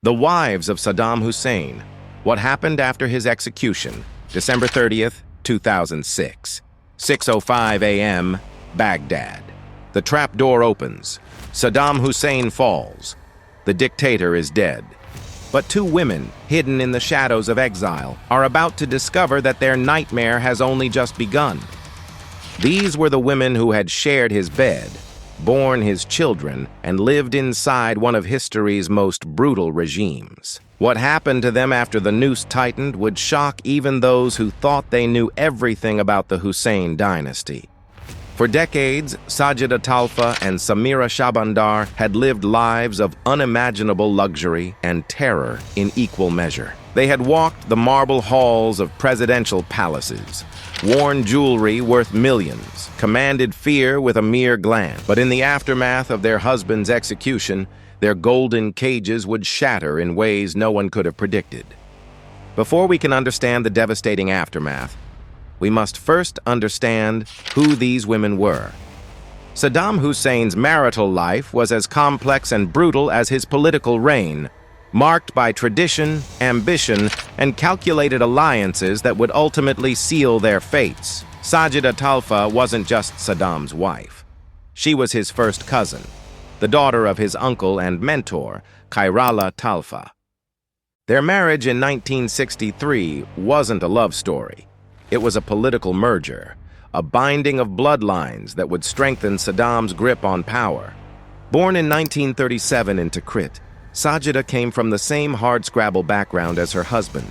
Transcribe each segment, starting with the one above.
The Wives of Saddam Hussein. What happened after his execution, December 30th, 2006. 6:05 a.m., Baghdad. The trapdoor opens. Saddam Hussein falls. The dictator is dead. But two women, hidden in the shadows of exile, are about to discover that their nightmare has only just begun. These were the women who had shared his bed, borne his children, and lived inside one of history's most brutal regimes. What happened to them after the noose tightened would shock even those who thought they knew everything about the Hussein dynasty. For decades, Sajida Talfa and Samira Shabandar had lived lives of unimaginable luxury and terror in equal measure. They had walked the marble halls of presidential palaces, worn jewelry worth millions, commanded fear with a mere glance. But in the aftermath of their husband's execution, their golden cages would shatter in ways no one could have predicted. Before we can understand the devastating aftermath, we must first understand who these women were. Saddam Hussein's marital life was as complex and brutal as his political reign, marked by tradition, ambition, and calculated alliances that would ultimately seal their fates. Sajida Talfa wasn't just Saddam's wife. She was his first cousin, the daughter of his uncle and mentor, Khairallah Talfa. Their marriage in 1963 wasn't a love story. It was a political merger, a binding of bloodlines that would strengthen Saddam's grip on power. Born in 1937 in Tikrit, Sajida came from the same hardscrabble background as her husband,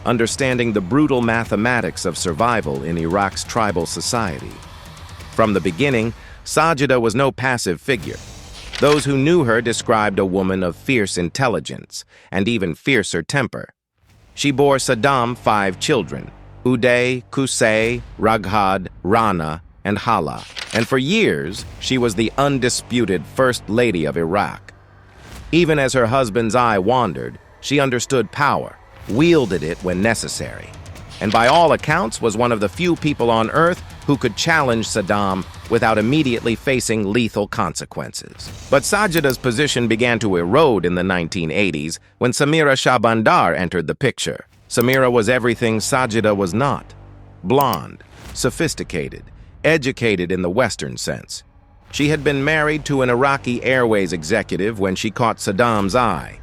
understanding the brutal mathematics of survival in Iraq's tribal society. From the beginning, Sajida was no passive figure. Those who knew her described a woman of fierce intelligence and even fiercer temper. She bore Saddam 5 children: Uday, Qusay, Raghad, Rana, and Hala. And for years, she was the undisputed First Lady of Iraq. Even as her husband's eye wandered, she understood power, wielded it when necessary, and by all accounts was one of the few people on earth who could challenge Saddam without immediately facing lethal consequences. But Sajida's position began to erode in the 1980s when Samira Shabandar entered the picture. Samira was everything Sajida was not: blonde, sophisticated, educated in the Western sense. She had been married to an Iraqi Airways executive when she caught Saddam's eye.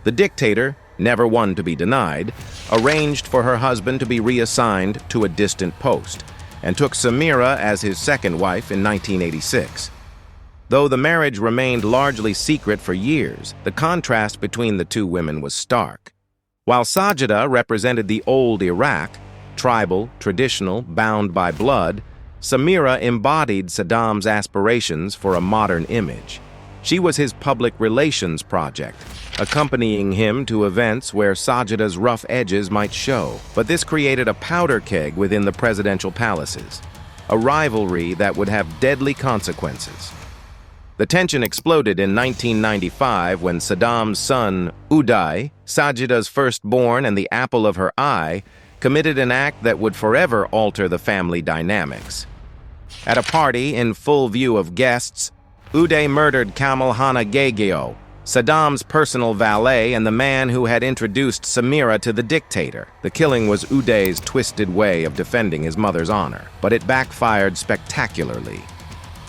The dictator, never one to be denied, arranged for her husband to be reassigned to a distant post, and took Samira as his second wife in 1986. Though the marriage remained largely secret for years, the contrast between the two women was stark. While Sajida represented the old Iraq, tribal, traditional, bound by blood, Samira embodied Saddam's aspirations for a modern image. She was his public relations project, accompanying him to events where Sajida's rough edges might show. But this created a powder keg within the presidential palaces, a rivalry that would have deadly consequences. The tension exploded in 1995 when Saddam's son, Uday, Sajida's firstborn and the apple of her eye, committed an act that would forever alter the family dynamics. At a party in full view of guests, Uday murdered Kamal Hana Gegeo, Saddam's personal valet and the man who had introduced Samira to the dictator. The killing was Uday's twisted way of defending his mother's honor, but it backfired spectacularly.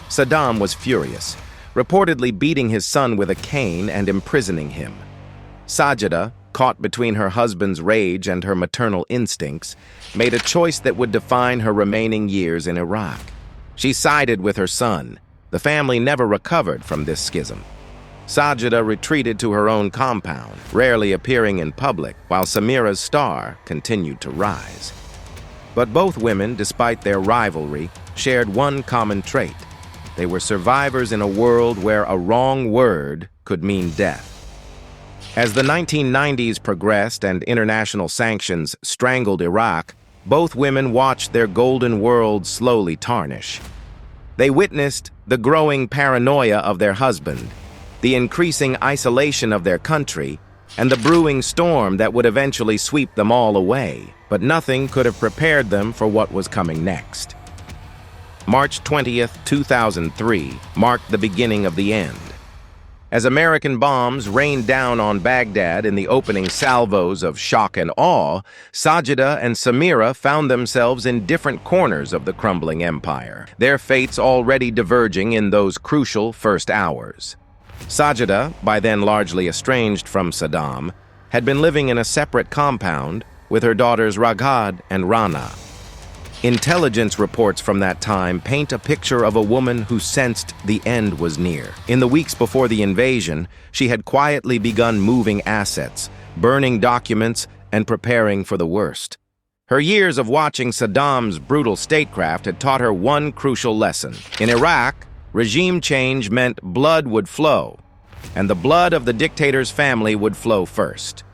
Saddam was furious, reportedly beating his son with a cane and imprisoning him. Sajida, caught between her husband's rage and her maternal instincts, made a choice that would define her remaining years in Iraq. She sided with her son. The family never recovered from this schism. Sajida retreated to her own compound, rarely appearing in public, while Samira's star continued to rise. But both women, despite their rivalry, shared one common trait. They were survivors in a world where a wrong word could mean death. As the 1990s progressed and international sanctions strangled Iraq, both women watched their golden world slowly tarnish. They witnessed the growing paranoia of their husband, the increasing isolation of their country, and the brewing storm that would eventually sweep them all away. But nothing could have prepared them for what was coming next. March 20th, 2003 marked the beginning of the end. As American bombs rained down on Baghdad in the opening salvos of shock and awe, Sajida and Samira found themselves in different corners of the crumbling empire, their fates already diverging in those crucial first hours. Sajida, by then largely estranged from Saddam, had been living in a separate compound with her daughters Raghad and Rana. Intelligence reports from that time paint a picture of a woman who sensed the end was near. In the weeks before the invasion, she had quietly begun moving assets, burning documents, and preparing for the worst. Her years of watching Saddam's brutal statecraft had taught her one crucial lesson. In Iraq, regime change meant blood would flow, and the blood of the dictator's family would flow first.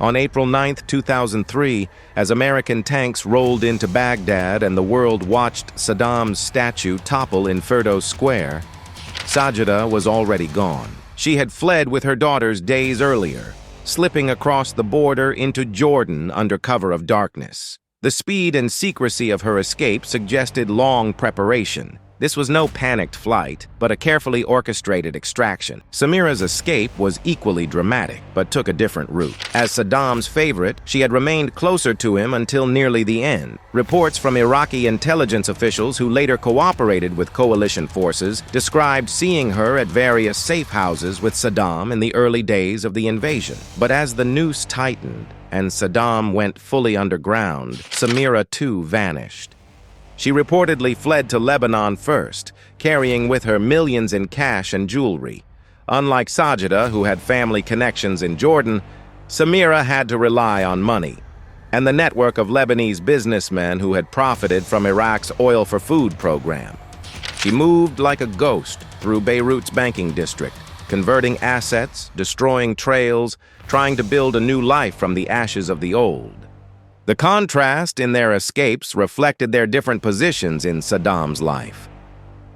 On April 9, 2003, as American tanks rolled into Baghdad and the world watched Saddam's statue topple in Firdos Square, Sajida was already gone. She had fled with her daughters days earlier, slipping across the border into Jordan under cover of darkness. The speed and secrecy of her escape suggested long preparation. This was no panicked flight, but a carefully orchestrated extraction. Samira's escape was equally dramatic, but took a different route. As Saddam's favorite, she had remained closer to him until nearly the end. Reports from Iraqi intelligence officials who later cooperated with coalition forces described seeing her at various safe houses with Saddam in the early days of the invasion. But as the noose tightened and Saddam went fully underground, Samira too vanished. She reportedly fled to Lebanon first, carrying with her millions in cash and jewelry. Unlike Sajida, who had family connections in Jordan, Samira had to rely on money and the network of Lebanese businessmen who had profited from Iraq's oil for food program. She moved like a ghost through Beirut's banking district, converting assets, destroying trails, trying to build a new life from the ashes of the old. The contrast in their escapes reflected their different positions in Saddam's life.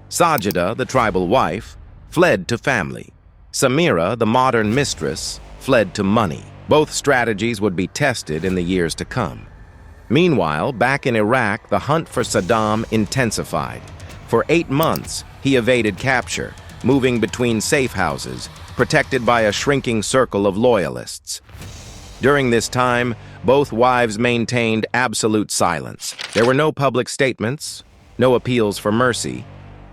Sajida, the tribal wife, fled to family. Samira, the modern mistress, fled to money. Both strategies would be tested in the years to come. Meanwhile, back in Iraq, the hunt for Saddam intensified. For 8 months, he evaded capture, moving between safe houses, protected by a shrinking circle of loyalists. During this time, both wives maintained absolute silence. There were no public statements, no appeals for mercy,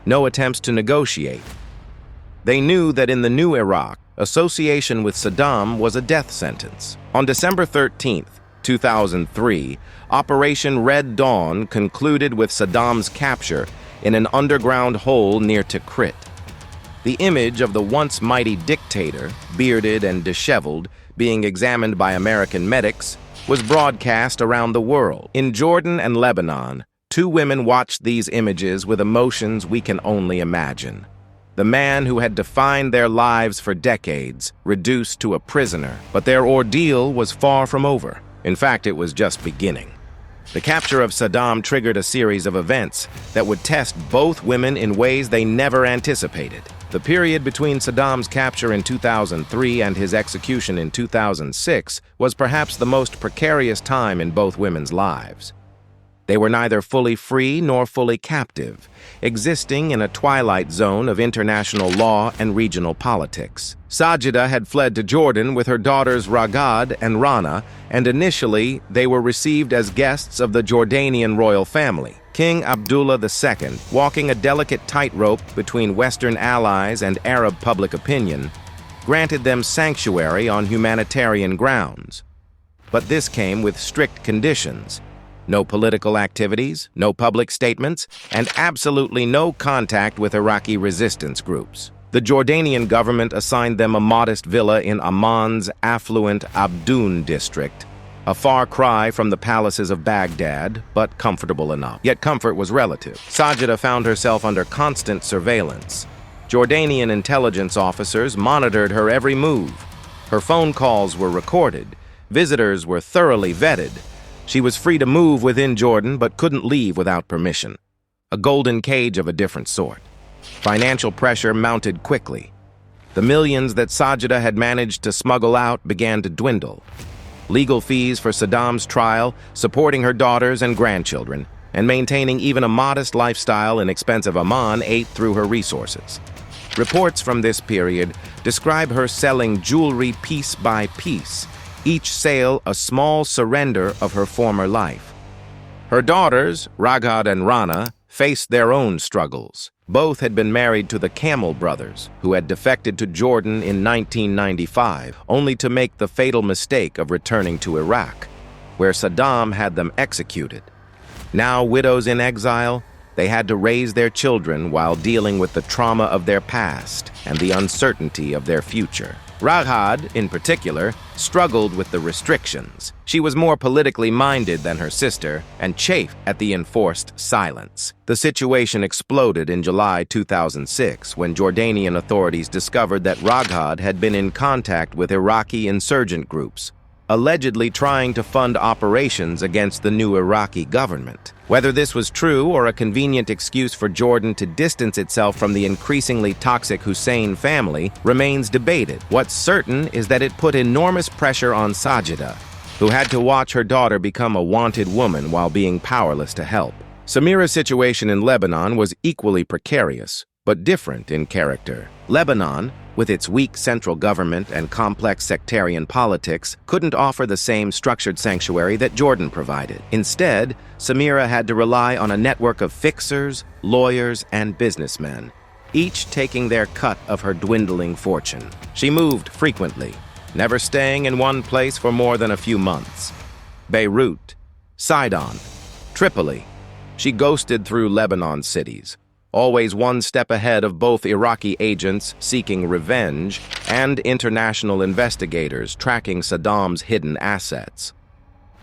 no attempts to negotiate. They knew that in the new Iraq, association with Saddam was a death sentence. On December 13, 2003, Operation Red Dawn concluded with Saddam's capture in an underground hole near Tikrit. The image of the once mighty dictator, bearded and disheveled, being examined by American medics, was broadcast around the world. In Jordan and Lebanon, 2 women watched these images with emotions we can only imagine. The man who had defined their lives for decades, reduced to a prisoner, but their ordeal was far from over. In fact, it was just beginning. The capture of Saddam triggered a series of events that would test both women in ways they never anticipated. The period between Saddam's capture in 2003 and his execution in 2006 was perhaps the most precarious time in both women's lives. They were neither fully free nor fully captive, existing in a twilight zone of international law and regional politics. Sajida had fled to Jordan with her daughters Raghad and Rana, and initially they were received as guests of the Jordanian royal family. King Abdullah II, walking a delicate tightrope between Western allies and Arab public opinion, granted them sanctuary on humanitarian grounds. But this came with strict conditions. No political activities, no public statements, and absolutely no contact with Iraqi resistance groups. The Jordanian government assigned them a modest villa in Amman's affluent Abdoun district, a far cry from the palaces of Baghdad, but comfortable enough. Yet comfort was relative. Sajida found herself under constant surveillance. Jordanian intelligence officers monitored her every move. Her phone calls were recorded. Visitors were thoroughly vetted. She was free to move within Jordan, but couldn't leave without permission. A golden cage of a different sort. Financial pressure mounted quickly. The millions that Sajida had managed to smuggle out began to dwindle. Legal fees for Saddam's trial, supporting her daughters and grandchildren, and maintaining even a modest lifestyle in expensive Amman ate through her resources. Reports from this period describe her selling jewelry piece by piece, each sale a small surrender of her former life. Her daughters, Raghad and Rana, faced their own struggles. Both had been married to the Camel brothers, who had defected to Jordan in 1995, only to make the fatal mistake of returning to Iraq, where Saddam had them executed. Now widows in exile, they had to raise their children while dealing with the trauma of their past and the uncertainty of their future. Raghad, in particular, struggled with the restrictions. She was more politically minded than her sister and chafed at the enforced silence. The situation exploded in July 2006 when Jordanian authorities discovered that Raghad had been in contact with Iraqi insurgent groups, allegedly trying to fund operations against the new Iraqi government. Whether this was true or a convenient excuse for Jordan to distance itself from the increasingly toxic Hussein family remains debated. What's certain is that it put enormous pressure on Sajida, who had to watch her daughter become a wanted woman while being powerless to help. Samira's situation in Lebanon was equally precarious, but different in character. Lebanon, with its weak central government and complex sectarian politics, couldn't offer the same structured sanctuary that Jordan provided. Instead, Samira had to rely on a network of fixers, lawyers, and businessmen, each taking their cut of her dwindling fortune. She moved frequently, never staying in one place for more than a few months. Beirut, Sidon, Tripoli. She ghosted through Lebanon cities, always one step ahead of both Iraqi agents seeking revenge and international investigators tracking Saddam's hidden assets.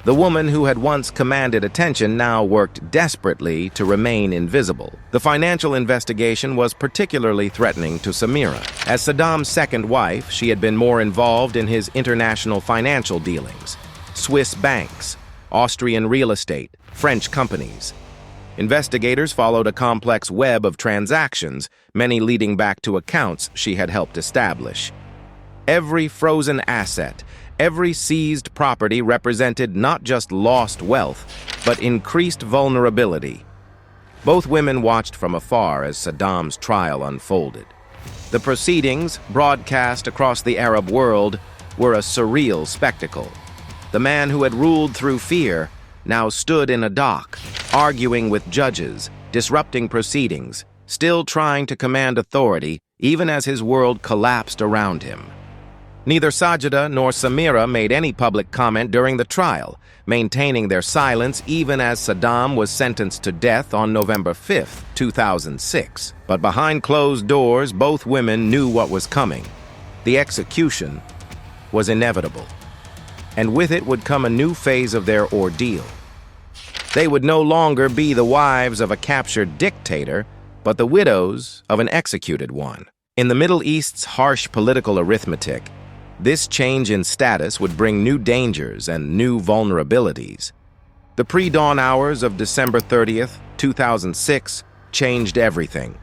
The woman who had once commanded attention now worked desperately to remain invisible. The financial investigation was particularly threatening to Samira. As Saddam's second wife, she had been more involved in his international financial dealings: Swiss banks, Austrian real estate, French companies. Investigators followed a complex web of transactions, many leading back to accounts she had helped establish. Every frozen asset, every seized property represented not just lost wealth, but increased vulnerability. Both women watched from afar as Saddam's trial unfolded. The proceedings, broadcast across the Arab world, were a surreal spectacle. The man who had ruled through fear now stood in a dock, arguing with judges, disrupting proceedings, still trying to command authority, even as his world collapsed around him. Neither Sajida nor Samira made any public comment during the trial, maintaining their silence even as Saddam was sentenced to death on November 5, 2006. But behind closed doors, both women knew what was coming. The execution was inevitable, and with it would come a new phase of their ordeal. They would no longer be the wives of a captured dictator, but the widows of an executed one. In the Middle East's harsh political arithmetic, this change in status would bring new dangers and new vulnerabilities. The pre-dawn hours of December 30th, 2006 changed everything.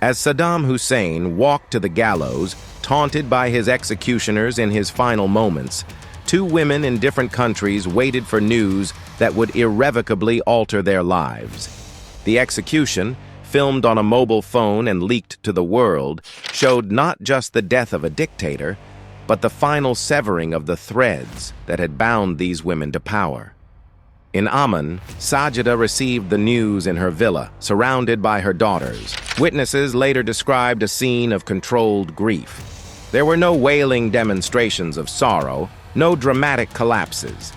As Saddam Hussein walked to the gallows, taunted by his executioners in his final moments, two women in different countries waited for news that would irrevocably alter their lives. The execution, filmed on a mobile phone and leaked to the world, showed not just the death of a dictator, but the final severing of the threads that had bound these women to power. In Amman, Sajida received the news in her villa, surrounded by her daughters. Witnesses later described a scene of controlled grief. There were no wailing demonstrations of sorrow, no dramatic collapses.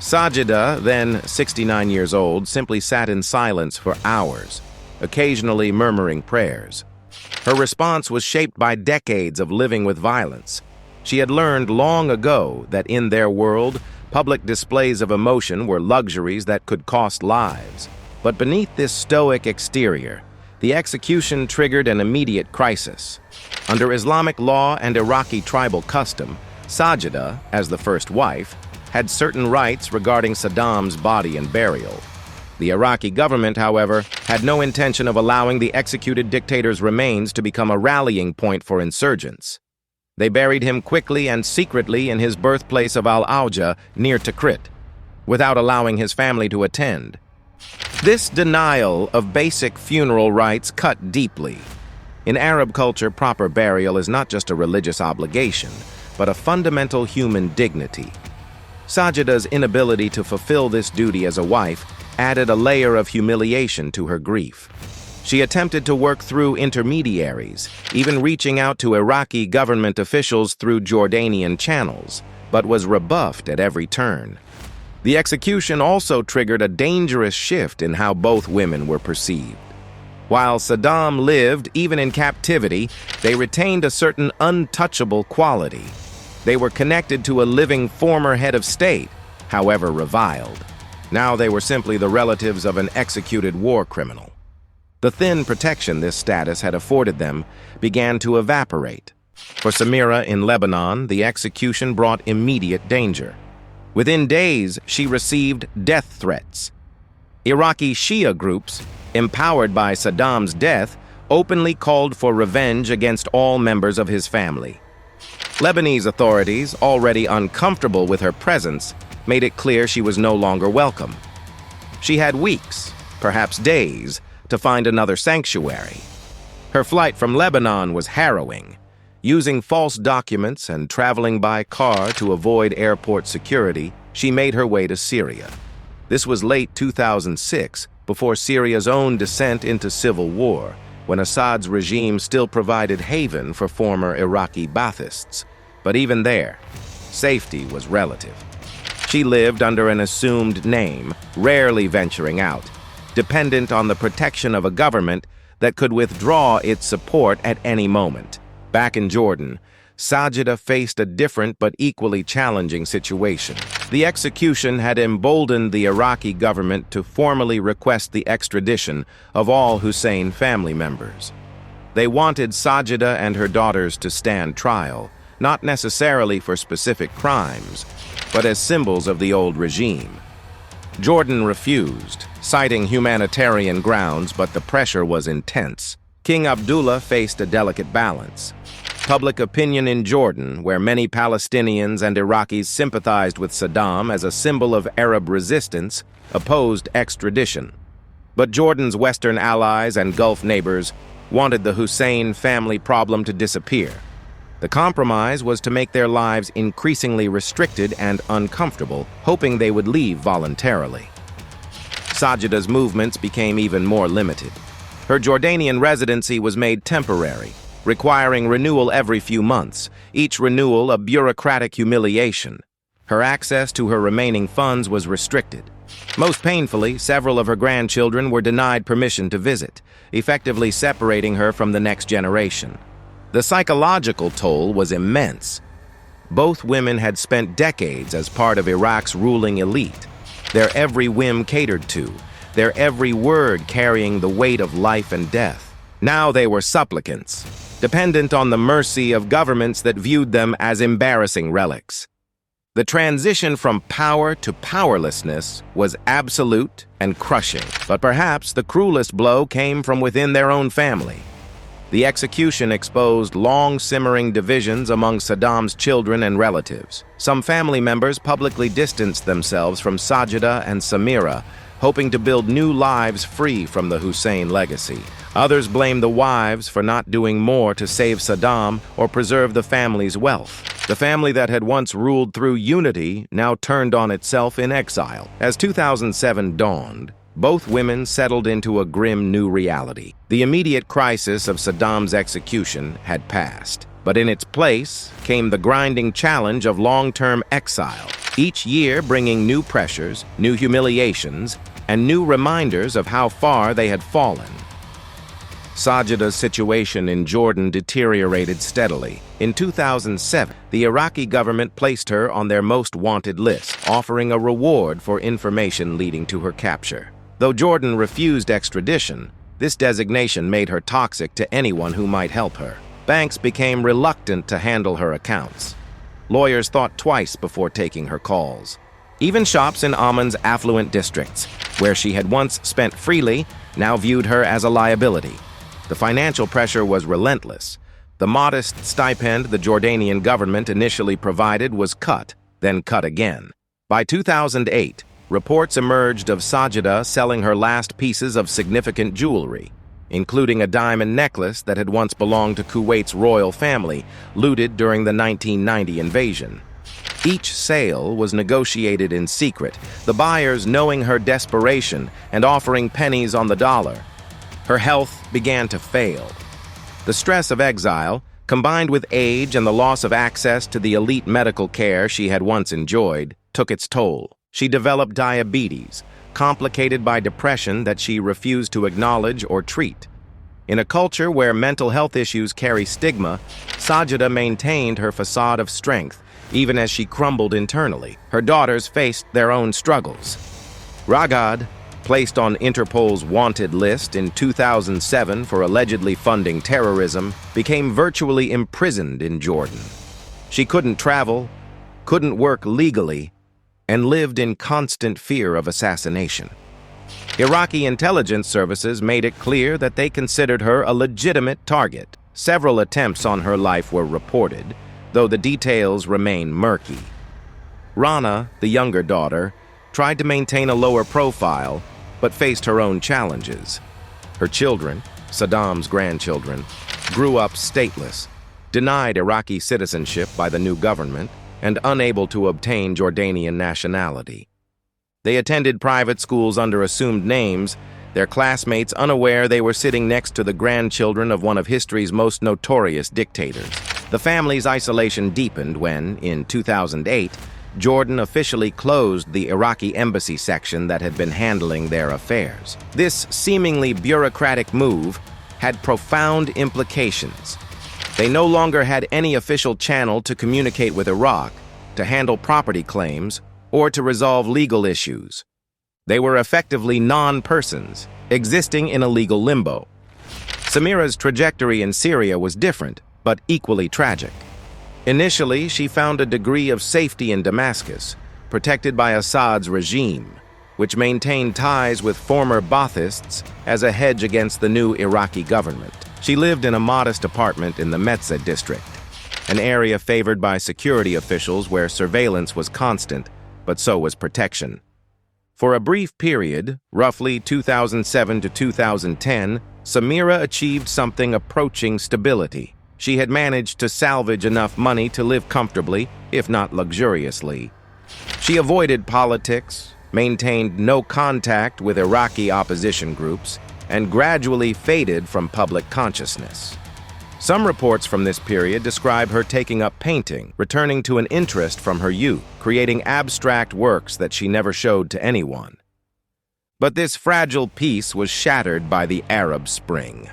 Sajida, then 69 years old, simply sat in silence for hours, occasionally murmuring prayers. Her response was shaped by decades of living with violence. She had learned long ago that in their world, public displays of emotion were luxuries that could cost lives. But beneath this stoic exterior, the execution triggered an immediate crisis. Under Islamic law and Iraqi tribal custom, Sajida, as the first wife, had certain rights regarding Saddam's body and burial. The Iraqi government, however, had no intention of allowing the executed dictator's remains to become a rallying point for insurgents. They buried him quickly and secretly in his birthplace of Al-Auja near Tikrit, without allowing his family to attend. This denial of basic funeral rites cut deeply. In Arab culture, proper burial is not just a religious obligation, but a fundamental human dignity. Sajida's inability to fulfill this duty as a wife added a layer of humiliation to her grief. She attempted to work through intermediaries, even reaching out to Iraqi government officials through Jordanian channels, but was rebuffed at every turn. The execution also triggered a dangerous shift in how both women were perceived. While Saddam lived, even in captivity, they retained a certain untouchable quality. They were connected to a living former head of state, however reviled. Now they were simply the relatives of an executed war criminal. The thin protection this status had afforded them began to evaporate. For Samira in Lebanon, the execution brought immediate danger. Within days, she received death threats. Iraqi Shia groups, empowered by Saddam's death, openly called for revenge against all members of his family. Lebanese authorities, already uncomfortable with her presence, made it clear she was no longer welcome. She had weeks, perhaps days, to find another sanctuary. Her flight from Lebanon was harrowing. Using false documents and traveling by car to avoid airport security, she made her way to Syria. This was late 2006, before Syria's own descent into civil war, when Assad's regime still provided haven for former Iraqi Baathists. But even there, safety was relative. She lived under an assumed name, rarely venturing out, dependent on the protection of a government that could withdraw its support at any moment. Back in Jordan, Sajida faced a different but equally challenging situation. The execution had emboldened the Iraqi government to formally request the extradition of all Hussein family members. They wanted Sajida and her daughters to stand trial, not necessarily for specific crimes, but as symbols of the old regime. Jordan refused, citing humanitarian grounds, but the pressure was intense. King Abdullah faced a delicate balance. Public opinion in Jordan, where many Palestinians and Iraqis sympathized with Saddam as a symbol of Arab resistance, opposed extradition. But Jordan's Western allies and Gulf neighbors wanted the Hussein family problem to disappear. The compromise was to make their lives increasingly restricted and uncomfortable, hoping they would leave voluntarily. Sajida's movements became even more limited. Her Jordanian residency was made temporary, requiring renewal every few months, each renewal a bureaucratic humiliation. Her access to her remaining funds was restricted. Most painfully, several of her grandchildren were denied permission to visit, effectively separating her from the next generation. The psychological toll was immense. Both women had spent decades as part of Iraq's ruling elite, their every whim catered to, their every word carrying the weight of life and death. Now they were supplicants, dependent on the mercy of governments that viewed them as embarrassing relics. The transition from power to powerlessness was absolute and crushing, but perhaps the cruelest blow came from within their own family. The execution exposed long-simmering divisions among Saddam's children and relatives. Some family members publicly distanced themselves from Sajida and Samira, hoping to build new lives free from the Hussein legacy. Others blamed the wives for not doing more to save Saddam or preserve the family's wealth. The family that had once ruled through unity now turned on itself in exile. As 2007 dawned, both women settled into a grim new reality. The immediate crisis of Saddam's execution had passed, but in its place came the grinding challenge of long-term exile, each year bringing new pressures, new humiliations, and new reminders of how far they had fallen. Sajida's situation in Jordan deteriorated steadily. In 2007, the Iraqi government placed her on their most wanted list, offering a reward for information leading to her capture. Though Jordan refused extradition, this designation made her toxic to anyone who might help her. Banks became reluctant to handle her accounts. Lawyers thought twice before taking her calls. Even shops in Amman's affluent districts, where she had once spent freely, now viewed her as a liability. The financial pressure was relentless. The modest stipend the Jordanian government initially provided was cut, then cut again. By 2008, reports emerged of Sajida selling her last pieces of significant jewelry. including a diamond necklace that had once belonged to Kuwait's royal family, looted during the 1990 invasion. Each sale was negotiated in secret, the buyers knowing her desperation and offering pennies on the dollar. Her health began to fail. The stress of exile, combined with age and the loss of access to the elite medical care she had once enjoyed, took its toll. She developed diabetes, complicated by depression that she refused to acknowledge or treat. In a culture where mental health issues carry stigma, Sajida maintained her facade of strength, even as she crumbled internally. Her daughters faced their own struggles. Ragad, placed on Interpol's wanted list in 2007 for allegedly funding terrorism, became virtually imprisoned in Jordan. She couldn't travel, couldn't work legally, and lived in constant fear of assassination. Iraqi intelligence services made it clear that they considered her a legitimate target. Several attempts on her life were reported, though the details remain murky. Rana, the younger daughter, tried to maintain a lower profile, but faced her own challenges. Her children, Saddam's grandchildren, grew up stateless, denied Iraqi citizenship by the new government, and unable to obtain Jordanian nationality. They attended private schools under assumed names, their classmates unaware they were sitting next to the grandchildren of one of history's most notorious dictators. The family's isolation deepened when, in 2008, Jordan officially closed the Iraqi embassy section that had been handling their affairs. This seemingly bureaucratic move had profound implications. They no longer had any official channel to communicate with Iraq, to handle property claims, or to resolve legal issues. They were effectively non-persons, existing in a legal limbo. Samira's trajectory in Syria was different, but equally tragic. Initially, she found a degree of safety in Damascus, protected by Assad's regime, which maintained ties with former Baathists as a hedge against the new Iraqi government. She lived in a modest apartment in the Metzeh district, an area favored by security officials where surveillance was constant, but so was protection. For a brief period, roughly 2007 to 2010, Samira achieved something approaching stability. She had managed to salvage enough money to live comfortably, if not luxuriously. She avoided politics, maintained no contact with Iraqi opposition groups, and gradually faded from public consciousness. Some reports from this period describe her taking up painting, returning to an interest from her youth, creating abstract works that she never showed to anyone. But this fragile peace was shattered by the Arab Spring.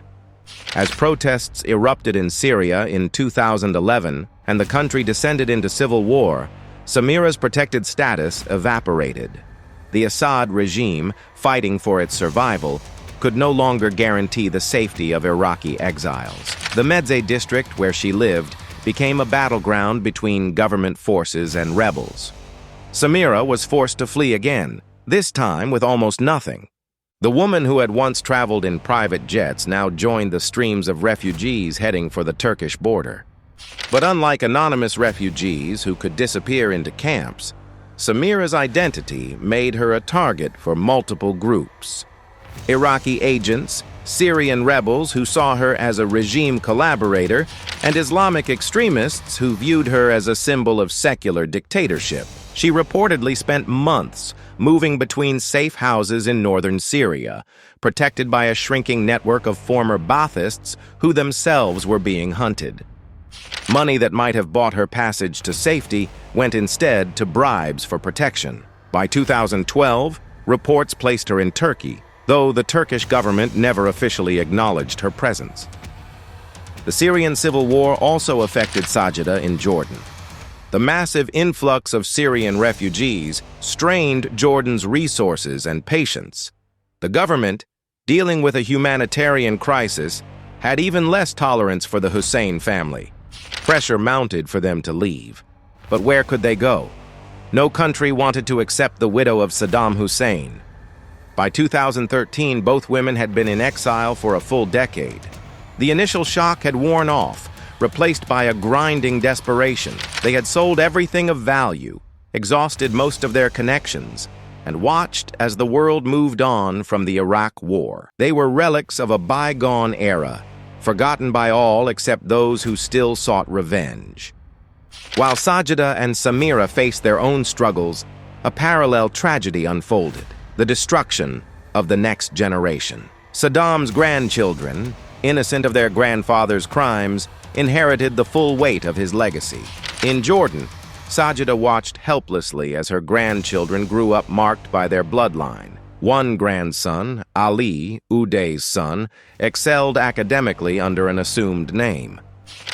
As protests erupted in Syria in 2011 and the country descended into civil war, Samira's protected status evaporated. The Assad regime, fighting for its survival, could no longer guarantee the safety of Iraqi exiles. The Metzeh district where she lived became a battleground between government forces and rebels. Samira was forced to flee again, this time with almost nothing. The woman who had once traveled in private jets now joined the streams of refugees heading for the Turkish border. But unlike anonymous refugees who could disappear into camps, Samira's identity made her a target for multiple groups. Iraqi agents, Syrian rebels who saw her as a regime collaborator, and Islamic extremists who viewed her as a symbol of secular dictatorship. She reportedly spent months moving between safe houses in northern Syria, protected by a shrinking network of former Baathists who themselves were being hunted. Money that might have bought her passage to safety went instead to bribes for protection. By 2012, reports placed her in Turkey, though the Turkish government never officially acknowledged her presence. The Syrian civil war also affected Sajida in Jordan. The massive influx of Syrian refugees strained Jordan's resources and patience. The government, dealing with a humanitarian crisis, had even less tolerance for the Hussein family. Pressure mounted for them to leave. But where could they go? No country wanted to accept the widow of Saddam Hussein. By 2013, both women had been in exile for a full decade. The initial shock had worn off, replaced by a grinding desperation. They had sold everything of value, exhausted most of their connections, and watched as the world moved on from the Iraq War. They were relics of a bygone era, forgotten by all except those who still sought revenge. While Sajida and Samira faced their own struggles, a parallel tragedy unfolded: the destruction of the next generation. Saddam's grandchildren, innocent of their grandfather's crimes, inherited the full weight of his legacy. In Jordan, Sajida watched helplessly as her grandchildren grew up marked by their bloodline. One grandson, Ali, Uday's son, excelled academically under an assumed name.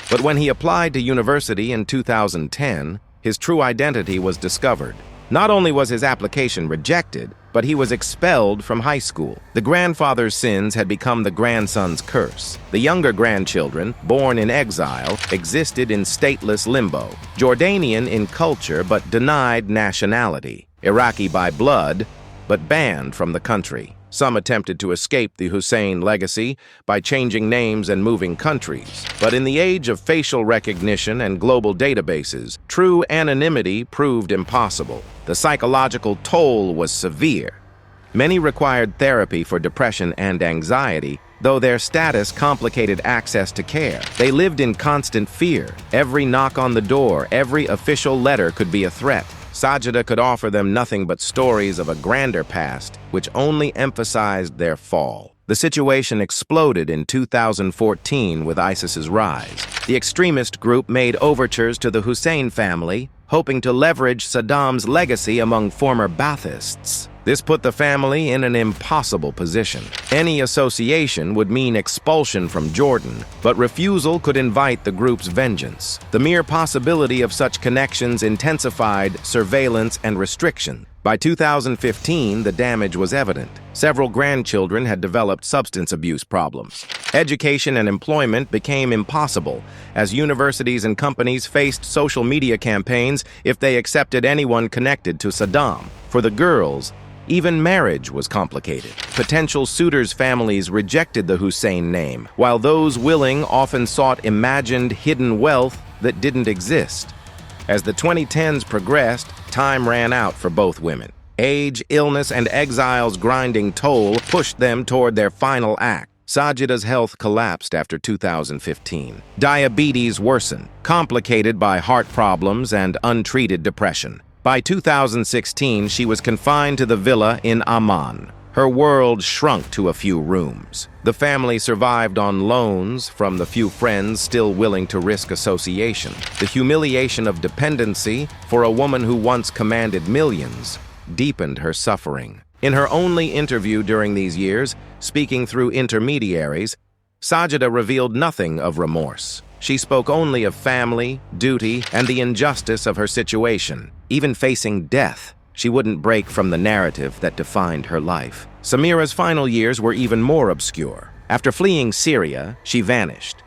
But when he applied to university in 2010, his true identity was discovered. Not only was his application rejected, but he was expelled from high school. The grandfather's sins had become the grandson's curse. The younger grandchildren, born in exile, existed in stateless limbo, Jordanian in culture but denied nationality, Iraqi by blood but banned from the country. Some attempted to escape the Hussein legacy by changing names and moving countries. But in the age of facial recognition and global databases, true anonymity proved impossible. The psychological toll was severe. Many required therapy for depression and anxiety, though their status complicated access to care. They lived in constant fear. Every knock on the door, every official letter could be a threat. Sajida could offer them nothing but stories of a grander past, which only emphasized their fall. The situation exploded in 2014 with ISIS's rise. The extremist group made overtures to the Hussein family, hoping to leverage Saddam's legacy among former Baathists. This put the family in an impossible position. Any association would mean expulsion from Jordan, but refusal could invite the group's vengeance. The mere possibility of such connections intensified surveillance and restriction. By 2015, the damage was evident. Several grandchildren had developed substance abuse problems. Education and employment became impossible as universities and companies faced social media campaigns if they accepted anyone connected to Saddam. For the girls, even marriage was complicated. Potential suitors' families rejected the Hussein name, while those willing often sought imagined hidden wealth that didn't exist. As the 2010s progressed, time ran out for both women. Age, illness, and exile's grinding toll pushed them toward their final act. Sajida's health collapsed after 2015. Diabetes worsened, complicated by heart problems and untreated depression. By 2016, she was confined to the villa in Amman. Her world shrunk to a few rooms. The family survived on loans from the few friends still willing to risk association. The humiliation of dependency for a woman who once commanded millions deepened her suffering. In her only interview during these years, speaking through intermediaries, Sajida revealed nothing of remorse. She spoke only of family, duty, and the injustice of her situation. Even facing death, she wouldn't break from the narrative that defined her life. Samira's final years were even more obscure. After fleeing Syria, she vanished.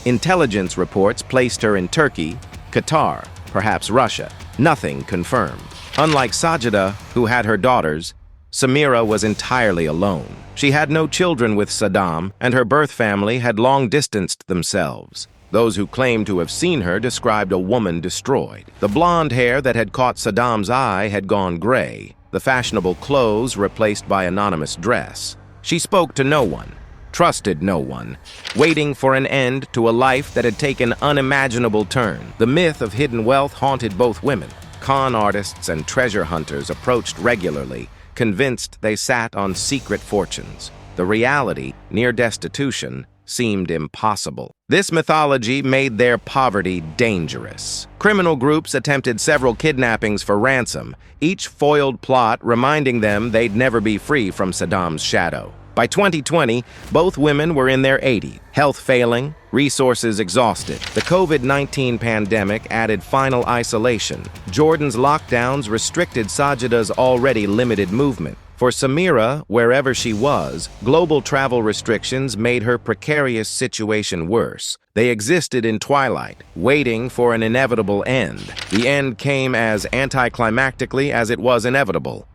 Intelligence reports placed her in Turkey, Qatar, perhaps Russia. Nothing confirmed. Unlike Sajida, who had her daughters, Samira was entirely alone. She had no children with Saddam, and her birth family had long distanced themselves. Those who claimed to have seen her described a woman destroyed. The blonde hair that had caught Saddam's eye had gone gray, the fashionable clothes replaced by anonymous dress. She spoke to no one, trusted no one, waiting for an end to a life that had taken unimaginable turn. The myth of hidden wealth haunted both women. Con artists and treasure hunters approached regularly, convinced they sat on secret fortunes. The reality, near destitution, seemed impossible. This mythology made their poverty dangerous. Criminal groups attempted several kidnappings for ransom, each foiled plot reminding them they'd never be free from Saddam's shadow. By 2020, both women were in their 80s, health failing, resources exhausted. The COVID-19 pandemic added final isolation. Jordan's lockdowns restricted Sajida's already limited movement. For Samira, wherever she was, global travel restrictions made her precarious situation worse. They existed in twilight, waiting for an inevitable end. The end came as anticlimactically as it was inevitable.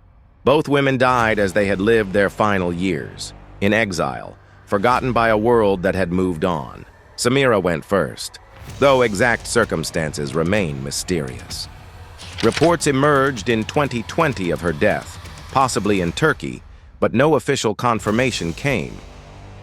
Both women died as they had lived their final years, in exile, forgotten by a world that had moved on. Samira went first, though exact circumstances remain mysterious. Reports emerged in 2020 of her death, possibly in Turkey, but no official confirmation came.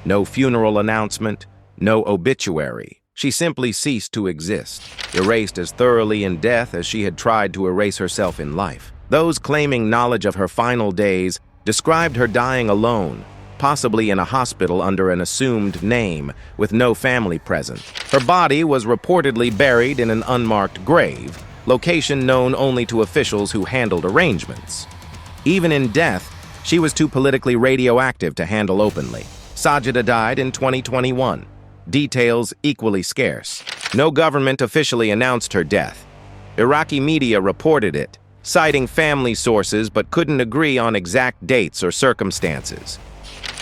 No funeral announcement, no obituary. She simply ceased to exist, erased as thoroughly in death as she had tried to erase herself in life. Those claiming knowledge of her final days described her dying alone, possibly in a hospital under an assumed name, with no family present. Her body was reportedly buried in an unmarked grave, location known only to officials who handled arrangements. Even in death, she was too politically radioactive to handle openly. Sajida died in 2021. Details equally scarce. No government officially announced her death. Iraqi media reported it, citing family sources but couldn't agree on exact dates or circumstances.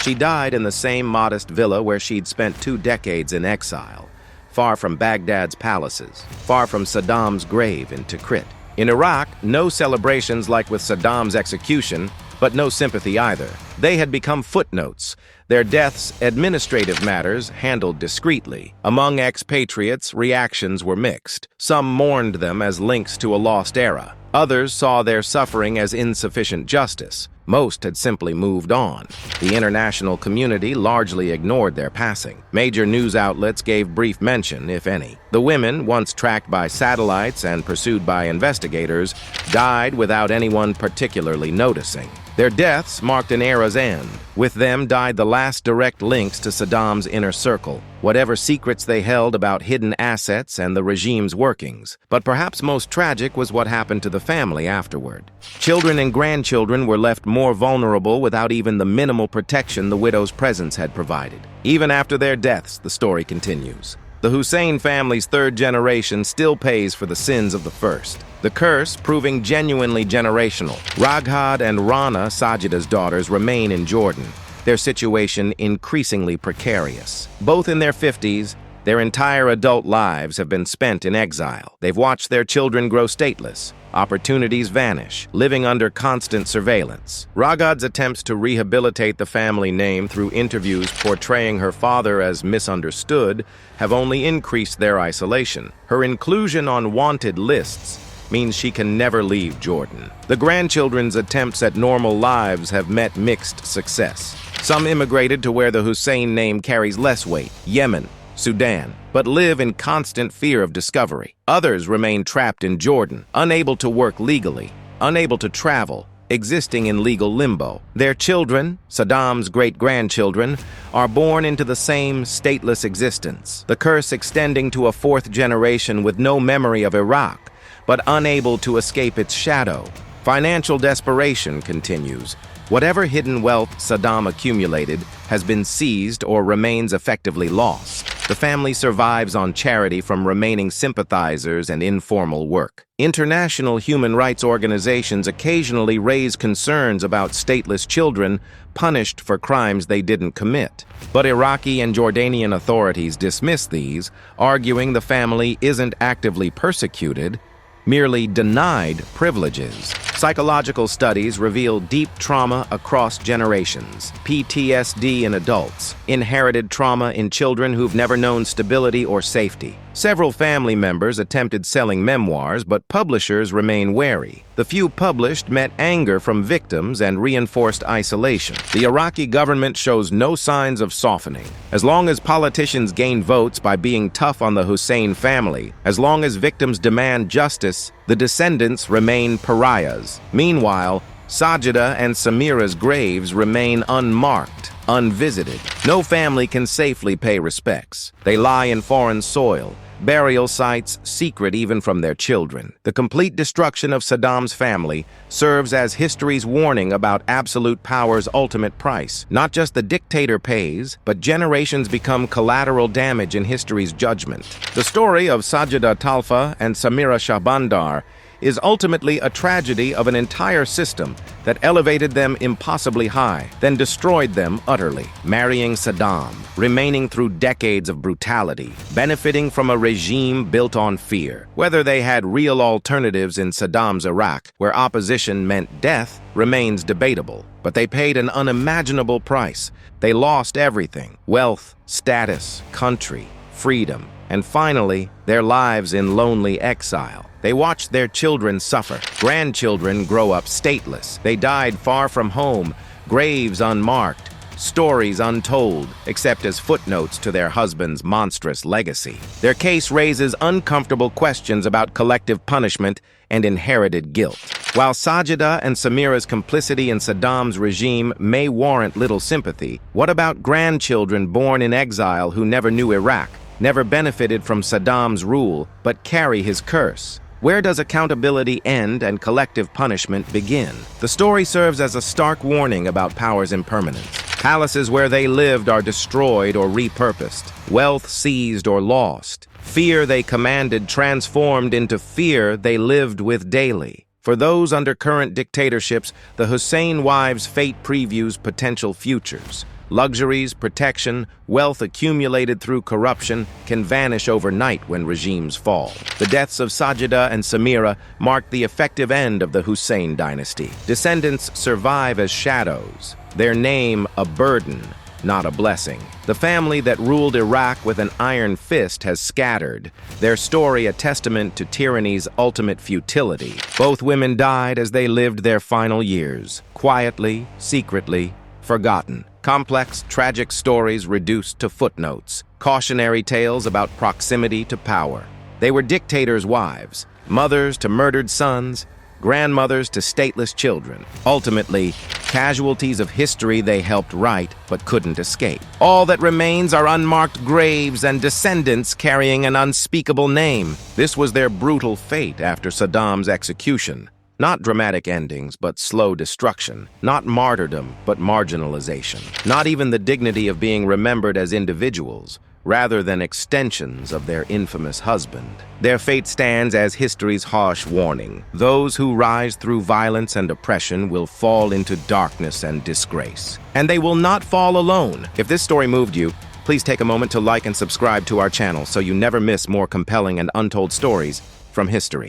She died in the same modest villa where she'd spent 2 decades in exile, far from Baghdad's palaces, far from Saddam's grave in Tikrit. In Iraq, no celebrations like with Saddam's execution, but no sympathy either. They had become footnotes, their deaths administrative matters handled discreetly. Among expatriates, reactions were mixed. Some mourned them as links to a lost era. Others saw their suffering as insufficient justice. Most had simply moved on. The international community largely ignored their passing. Major news outlets gave brief mention, if any. The women, once tracked by satellites and pursued by investigators, died without anyone particularly noticing. Their deaths marked an era's end. With them died the last direct links to Saddam's inner circle, whatever secrets they held about hidden assets and the regime's workings. But perhaps most tragic was what happened to the family afterward. Children and grandchildren were left more vulnerable without even the minimal protection the widow's presence had provided. Even after their deaths, the story continues. The Hussein family's 3rd generation still pays for the sins of the first. The curse proving genuinely generational. Raghad and Rana, Sajida's daughters, remain in Jordan, their situation increasingly precarious. Both in their 50s, their entire adult lives have been spent in exile. They've watched their children grow stateless, opportunities vanish, living under constant surveillance. Raghad's attempts to rehabilitate the family name through interviews portraying her father as misunderstood have only increased their isolation. Her inclusion on wanted lists means she can never leave Jordan. The grandchildren's attempts at normal lives have met mixed success. Some immigrated to where the Hussein name carries less weight, Yemen, Sudan, but live in constant fear of discovery. Others remain trapped in Jordan, unable to work legally, unable to travel, existing in legal limbo. Their children, Saddam's great-grandchildren, are born into the same stateless existence, the curse extending to a 4th generation with no memory of Iraq, but unable to escape its shadow. Financial desperation continues. Whatever hidden wealth Saddam accumulated has been seized or remains effectively lost. The family survives on charity from remaining sympathizers and informal work. International human rights organizations occasionally raise concerns about stateless children punished for crimes they didn't commit. But Iraqi and Jordanian authorities dismiss these, arguing the family isn't actively persecuted, merely denied privileges. Psychological studies reveal deep trauma across generations, PTSD in adults, inherited trauma in children who've never known stability or safety. Several family members attempted selling memoirs, but publishers remain wary. The few published met anger from victims and reinforced isolation. The Iraqi government shows no signs of softening. As long as politicians gain votes by being tough on the Hussein family, as long as victims demand justice, the descendants remain pariahs. Meanwhile, Sajida and Samira's graves remain unmarked, unvisited. No family can safely pay respects. They lie in foreign soil, burial sites secret even from their children. The complete destruction of Saddam's family serves as history's warning about absolute power's ultimate price. Not just the dictator pays, but generations become collateral damage in history's judgment. The story of Sajida Talfa and Samira Shahbandar is ultimately a tragedy of an entire system that elevated them impossibly high, then destroyed them utterly. Marrying Saddam, remaining through decades of brutality, benefiting from a regime built on fear. Whether they had real alternatives in Saddam's Iraq, where opposition meant death, remains debatable. But they paid an unimaginable price. They lost everything: wealth, status, country, freedom. And finally, their lives in lonely exile. They watched their children suffer. Grandchildren grow up stateless. They died far from home, graves unmarked, stories untold, except as footnotes to their husband's monstrous legacy. Their case raises uncomfortable questions about collective punishment and inherited guilt. While Sajida and Samira's complicity in Saddam's regime may warrant little sympathy, what about grandchildren born in exile who never knew Iraq, never benefited from Saddam's rule, but carry his curse? Where does accountability end and collective punishment begin? The story serves as a stark warning about power's impermanence. Palaces where they lived are destroyed or repurposed, wealth seized or lost, fear they commanded transformed into fear they lived with daily. For those under current dictatorships, the Hussein wives' fate previews potential futures. Luxuries, protection, wealth accumulated through corruption can vanish overnight when regimes fall. The deaths of Sajida and Samira marked the effective end of the Hussein dynasty. Descendants survive as shadows, their name a burden, not a blessing. The family that ruled Iraq with an iron fist has scattered, their story a testament to tyranny's ultimate futility. Both women died as they lived their final years, quietly, secretly, forgotten. Complex, tragic stories reduced to footnotes, cautionary tales about proximity to power. They were dictators' wives, mothers to murdered sons, grandmothers to stateless children. Ultimately, casualties of history they helped write but couldn't escape. All that remains are unmarked graves and descendants carrying an unspeakable name. This was their brutal fate after Saddam's execution. Not dramatic endings, but slow destruction. Not martyrdom, but marginalization. Not even the dignity of being remembered as individuals, rather than extensions of their infamous husband. Their fate stands as history's harsh warning. Those who rise through violence and oppression will fall into darkness and disgrace. And they will not fall alone. If this story moved you, please take a moment to like and subscribe to our channel so you never miss more compelling and untold stories from history.